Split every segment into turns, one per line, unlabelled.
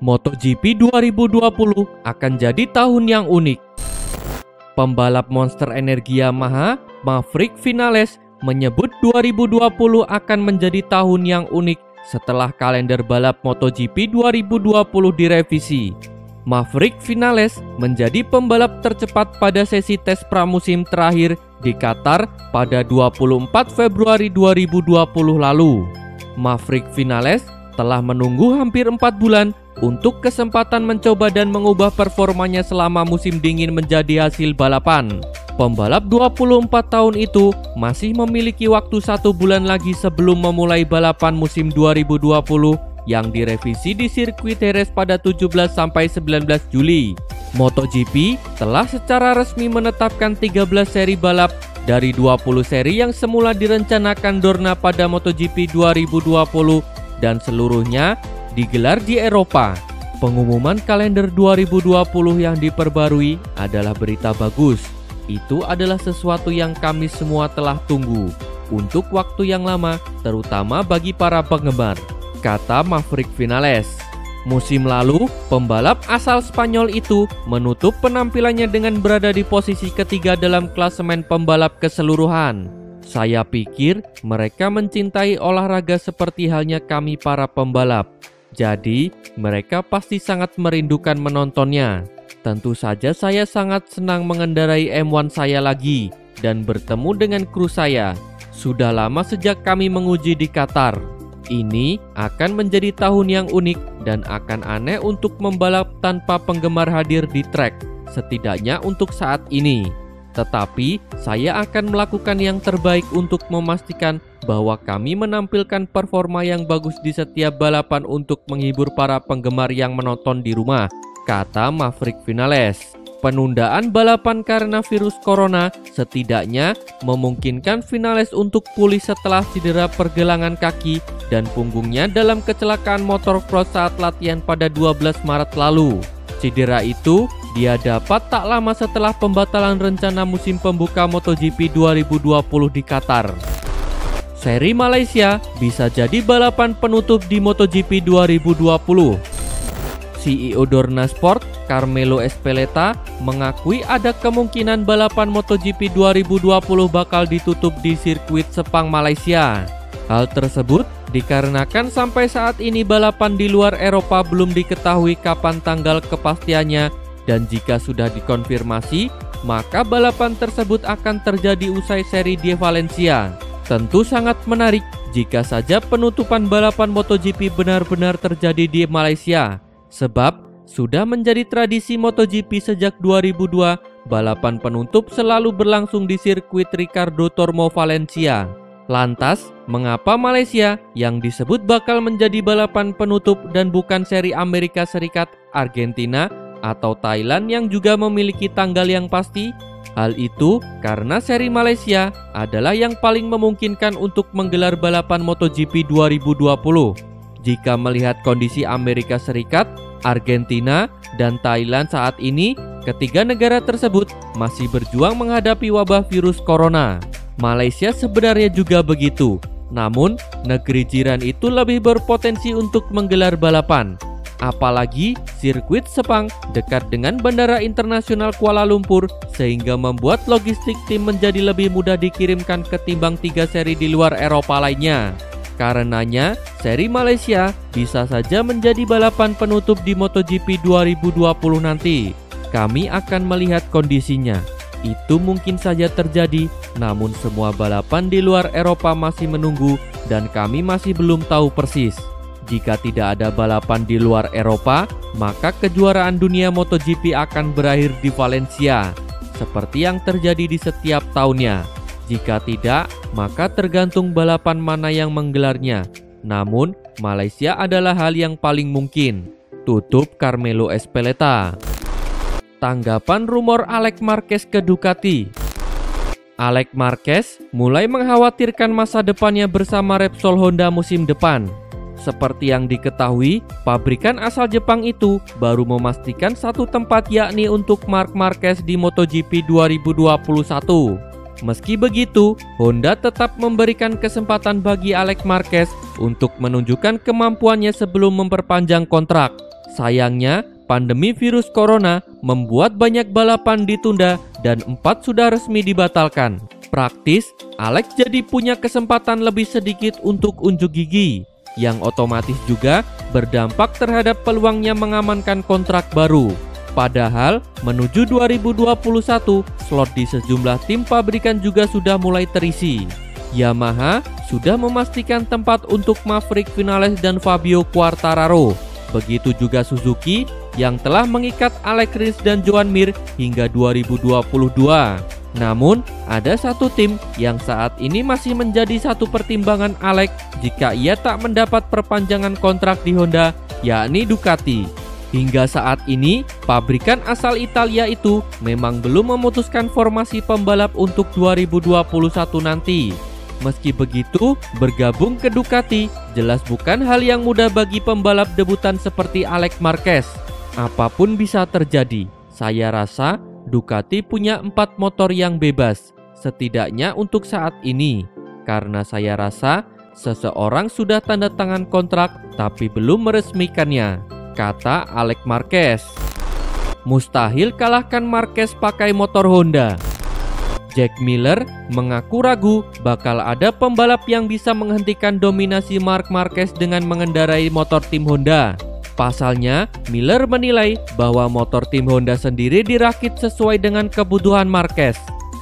MotoGP 2020 akan jadi tahun yang unik. Pembalap monster energi Yamaha, Maverick Vinales, menyebut 2020 akan menjadi tahun yang unik setelah kalender balap MotoGP 2020 direvisi. Maverick Vinales menjadi pembalap tercepat pada sesi tes pramusim terakhir di Qatar pada 24 Februari 2020 lalu. Maverick Vinales telah menunggu hampir 4 bulan untuk kesempatan mencoba dan mengubah performanya selama musim dingin menjadi hasil balapan. Pembalap 24 tahun itu masih memiliki waktu 1 bulan lagi sebelum memulai balapan musim 2020 yang direvisi di sirkuit Jerez pada 17-19 Juli. MotoGP telah secara resmi menetapkan 13 seri balap dari 20 seri yang semula direncanakan Dorna pada MotoGP 2020 dan seluruhnya digelar di Eropa. Pengumuman kalender 2020 yang diperbarui adalah berita bagus. Itu adalah sesuatu yang kami semua telah tunggu untuk waktu yang lama, terutama bagi para penggemar, kata Maverick Vinales. Musim lalu, pembalap asal Spanyol itu menutup penampilannya dengan berada di posisi ketiga dalam klasemen pembalap keseluruhan. Saya pikir mereka mencintai olahraga seperti halnya kami para pembalap. Jadi, mereka pasti sangat merindukan menontonnya. Tentu saja saya sangat senang mengendarai M1 saya lagi dan bertemu dengan kru saya. Sudah lama sejak kami menguji di Qatar. Ini akan menjadi tahun yang unik dan akan aneh untuk membalap tanpa penggemar hadir di trek, setidaknya untuk saat ini. Tetapi, saya akan melakukan yang terbaik untuk memastikan bahwa kami menampilkan performa yang bagus di setiap balapan untuk menghibur para penggemar yang menonton di rumah, kata Maverick Vinales. Penundaan balapan karena virus corona setidaknya memungkinkan Vinales untuk pulih setelah cedera pergelangan kaki dan punggungnya dalam kecelakaan motocross saat latihan pada 12 Maret lalu. Cedera itu dia dapat tak lama setelah pembatalan rencana musim pembuka MotoGP 2020 di Qatar. Seri Malaysia bisa jadi balapan penutup di MotoGP 2020. CEO Dorna Sport, Carmelo Ezpeleta, mengakui ada kemungkinan balapan MotoGP 2020 bakal ditutup di sirkuit Sepang, Malaysia. Hal tersebut dikarenakan sampai saat ini balapan di luar Eropa belum diketahui kapan tanggal kepastiannya, dan jika sudah dikonfirmasi, maka balapan tersebut akan terjadi usai seri di Valencia. Tentu sangat menarik jika saja penutupan balapan MotoGP benar-benar terjadi di Malaysia, sebab sudah menjadi tradisi MotoGP sejak 2002, balapan penutup selalu berlangsung di sirkuit Ricardo Tormo Valencia. Lantas, mengapa Malaysia yang disebut bakal menjadi balapan penutup dan bukan seri Amerika Serikat, Argentina, atau Thailand yang juga memiliki tanggal yang pasti? Hal itu karena seri Malaysia adalah yang paling memungkinkan untuk menggelar balapan MotoGP 2020. Jika melihat kondisi Amerika Serikat, Argentina, dan Thailand saat ini, ketiga negara tersebut masih berjuang menghadapi wabah virus corona. Malaysia sebenarnya juga begitu, namun negeri jiran itu lebih berpotensi untuk menggelar balapan. Apalagi sirkuit Sepang dekat dengan Bandara Internasional Kuala Lumpur, sehingga membuat logistik tim menjadi lebih mudah dikirimkan ketimbang 3 seri di luar Eropa lainnya. Karenanya, seri Malaysia bisa saja menjadi balapan penutup di MotoGP 2020 nanti. Kami akan melihat kondisinya. Itu mungkin saja terjadi, namun semua balapan di luar Eropa masih menunggu dan kami masih belum tahu persis. Jika tidak ada balapan di luar Eropa, maka kejuaraan dunia MotoGP akan berakhir di Valencia, seperti yang terjadi di setiap tahunnya. Jika tidak, maka tergantung balapan mana yang menggelarnya. Namun, Malaysia adalah hal yang paling mungkin. Tutup Carmelo Ezpeleta. Tanggapan rumor Alex Marquez ke Ducati. Alex Marquez mulai mengkhawatirkan masa depannya bersama Repsol Honda musim depan. Seperti yang diketahui, pabrikan asal Jepang itu baru memastikan satu tempat, yakni untuk Marc Marquez di MotoGP 2021. Meski begitu, Honda tetap memberikan kesempatan bagi Alex Marquez untuk menunjukkan kemampuannya sebelum memperpanjang kontrak. Sayangnya, pandemi virus corona membuat banyak balapan ditunda dan 4 sudah resmi dibatalkan. Praktis, Alex jadi punya kesempatan lebih sedikit untuk unjuk gigi, yang otomatis juga berdampak terhadap peluangnya mengamankan kontrak baru. Padahal, menuju 2021, slot di sejumlah tim pabrikan juga sudah mulai terisi. Yamaha sudah memastikan tempat untuk Maverick Vinales dan Fabio Quartararo. Begitu juga Suzuki yang telah mengikat Alex Rins dan Joan Mir hingga 2022. Namun, ada satu tim yang saat ini masih menjadi satu pertimbangan Alex jika ia tak mendapat perpanjangan kontrak di Honda, yakni Ducati. Hingga saat ini, pabrikan asal Italia itu memang belum memutuskan formasi pembalap untuk 2021 nanti. Meski begitu, bergabung ke Ducati jelas bukan hal yang mudah bagi pembalap debutan seperti Alex Marquez. Apapun bisa terjadi. Saya rasa Ducati punya 4 motor yang bebas, setidaknya untuk saat ini. Karena saya rasa seseorang sudah tanda tangan kontrak tapi belum meresmikannya, kata Alex Marquez. Mustahil kalahkan Marquez pakai motor Honda. Jack Miller mengaku ragu bakal ada pembalap yang bisa menghentikan dominasi Marc Marquez dengan mengendarai motor tim Honda. Pasalnya, Miller menilai bahwa motor tim Honda sendiri dirakit sesuai dengan kebutuhan Marquez.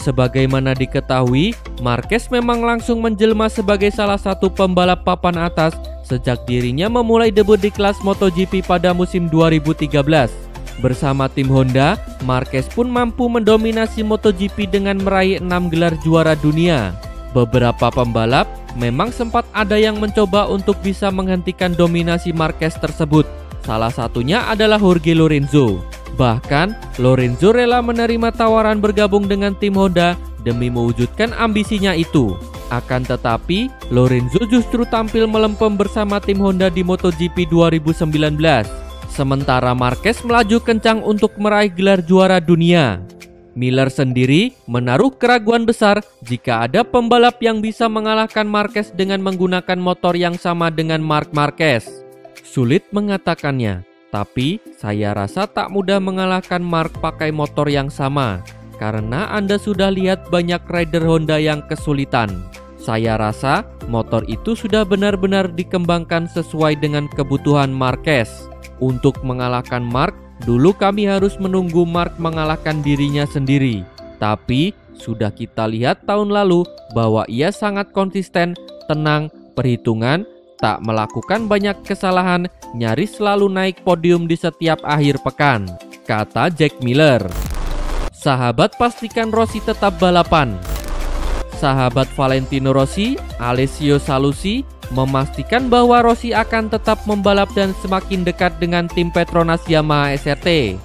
Sebagaimana diketahui, Marquez memang langsung menjelma sebagai salah satu pembalap papan atas sejak dirinya memulai debut di kelas MotoGP pada musim 2013. Bersama tim Honda, Marquez pun mampu mendominasi MotoGP dengan meraih 6 gelar juara dunia. Beberapa pembalap memang sempat ada yang mencoba untuk bisa menghentikan dominasi Marquez tersebut. Salah satunya adalah Jorge Lorenzo. Bahkan, Lorenzo rela menerima tawaran bergabung dengan tim Honda demi mewujudkan ambisinya itu. Akan tetapi, Lorenzo justru tampil melempem bersama tim Honda di MotoGP 2019. Sementara Marquez melaju kencang untuk meraih gelar juara dunia. Miller sendiri menaruh keraguan besar jika ada pembalap yang bisa mengalahkan Marquez dengan menggunakan motor yang sama dengan Marc Marquez. Sulit mengatakannya, tapi saya rasa tak mudah mengalahkan Marc pakai motor yang sama, karena Anda sudah lihat banyak rider Honda yang kesulitan. Saya rasa motor itu sudah benar-benar dikembangkan sesuai dengan kebutuhan Marquez. Untuk mengalahkan Marc, dulu kami harus menunggu Marc mengalahkan dirinya sendiri. Tapi, sudah kita lihat tahun lalu bahwa ia sangat konsisten, tenang, perhitungan, tak melakukan banyak kesalahan, nyaris selalu naik podium di setiap akhir pekan, kata Jack Miller. Sahabat pastikan Rossi tetap balapan. Sahabat Valentino Rossi, Alessio Salusi, memastikan bahwa Rossi akan tetap membalap dan semakin dekat dengan tim Petronas Yamaha SRT.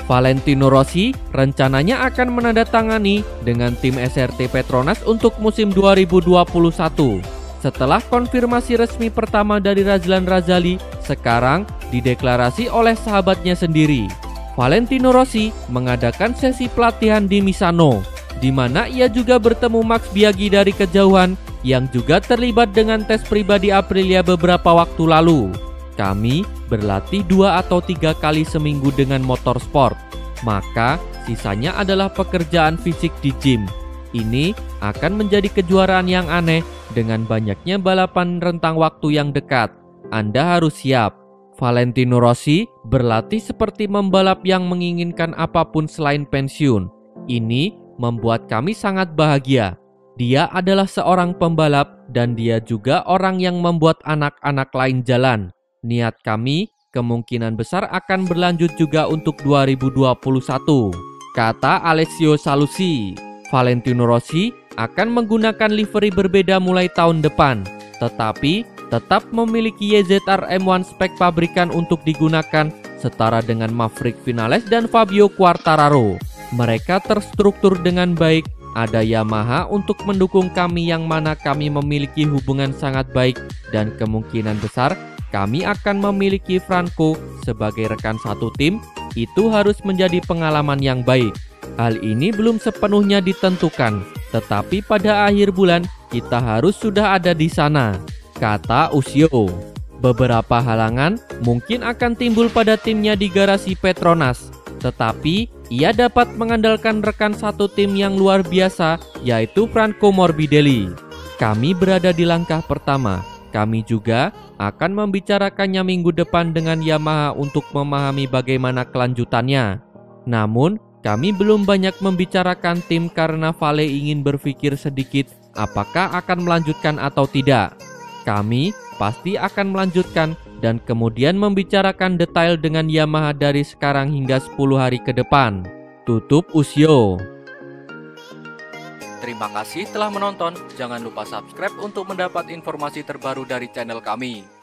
Valentino Rossi rencananya akan menandatangani dengan tim SRT Petronas untuk musim 2021. Setelah konfirmasi resmi pertama dari Razlan Razali, sekarang dideklarasi oleh sahabatnya sendiri. Valentino Rossi mengadakan sesi pelatihan di Misano, di mana ia juga bertemu Max Biaggi dari kejauhan yang juga terlibat dengan tes pribadi Aprilia beberapa waktu lalu. Kami berlatih 2 atau 3 kali seminggu dengan motor sport, maka sisanya adalah pekerjaan fisik di gym. Ini akan menjadi kejuaraan yang aneh dengan banyaknya balapan rentang waktu yang dekat. Anda harus siap. Valentino Rossi berlatih seperti membalap yang menginginkan apapun selain pensiun. Ini membuat kami sangat bahagia. Dia adalah seorang pembalap dan dia juga orang yang membuat anak-anak lain jalan. Niat kami kemungkinan besar akan berlanjut juga untuk 2021, kata Alessio Salusi. Valentino Rossi akan menggunakan livery berbeda mulai tahun depan, tetapi tetap memiliki YZR M1 spek pabrikan untuk digunakan setara dengan Maverick Vinales dan Fabio Quartararo. Mereka terstruktur dengan baik. Ada Yamaha untuk mendukung kami yang mana kami memiliki hubungan sangat baik dan kemungkinan besar kami akan memiliki Franco sebagai rekan satu tim. Itu harus menjadi pengalaman yang baik. Hal ini belum sepenuhnya ditentukan, tetapi pada akhir bulan kita harus sudah ada di sana, kata Usio. Beberapa halangan mungkin akan timbul pada timnya di garasi Petronas, tetapi ia dapat mengandalkan rekan satu tim yang luar biasa, yaitu Franco Morbidelli. Kami berada di langkah pertama. Kami juga akan membicarakannya minggu depan dengan Yamaha untuk memahami bagaimana kelanjutannya. Namun, kami belum banyak membicarakan tim karena Vale ingin berpikir sedikit apakah akan melanjutkan atau tidak. Kami pasti akan melanjutkan dan kemudian membicarakan detail dengan Yamaha dari sekarang hingga 10 hari ke depan. Tutup Usio.
Terima kasih telah menonton. Jangan lupa subscribe untuk mendapat informasi terbaru dari channel kami.